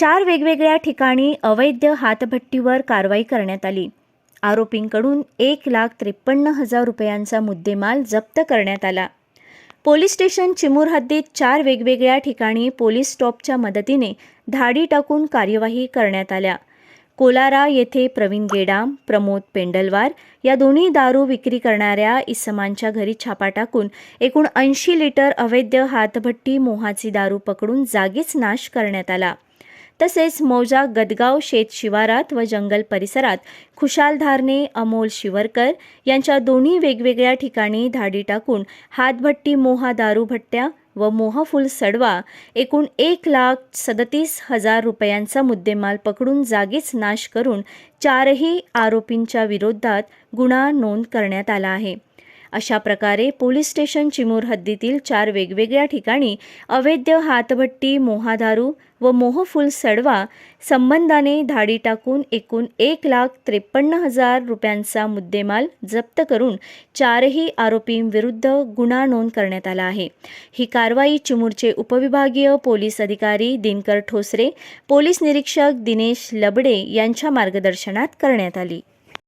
4 वेगवेगळ्या ठिकाणी अवैध हातभट्टीवर कारवाई करण्यात आली। आरोपींकडून 1,53,000 रुपयांचा मुद्देमाल जप्त करण्यात आला। पोलीस स्टेशन चिमूर हद्दीत 4 वेगवेगळ्या ठिकाणी पोलीस स्टॉपच्या मदतीने धाडी टाकून कार्यवाही करण्यात आल्या। कोलारा येथे प्रवीण गेडाम, प्रमोद पेंडलवार या दोन्ही दारू विक्री करणाऱ्या इसमांच्या घरी छापा टाकून एकूण 80 लिटर अवैध हातभट्टी मोहाची दारू पकडून जागीच नाश करण्यात आला। तसेच मौजा गदगाव शेत शिवारात व जंगल परिसरात खुशाल धारणे, अमोल शिवरकर यांच्या दोन्ही वेगवेगळ्या ठिकाणी धाडी टाकून हातभट्टी मोहा दारू भट्ट्या व मोहफुल सडवा एकूण 1,37,000 रुपयांचा मुद्देमाल पकडून जागीच नाश करून 4ही आरोपींच्या विरोधात गुन्हा नोंद करण्यात आला आहे। अशा प्रकारे पोलीस स्टेशन चिमूर हद्दीतील 4 वेगवेगळ्या ठिकाणी अवैध हातभट्टी, मोहादारू व मोहफुल सडवा संबंधाने धाडी टाकून एकूण 1,53,000 रुपयांचा मुद्देमाल जप्त करून 4ही आरोपींविरुद्ध गुन्हा नोंद करण्यात आला आहे। ही कारवाई चिमूरचे उपविभागीय पोलीस अधिकारी दिनकर ठोसरे, पोलीस निरीक्षक दिनेश लबडे यांच्या मार्गदर्शनात करण्यात आली।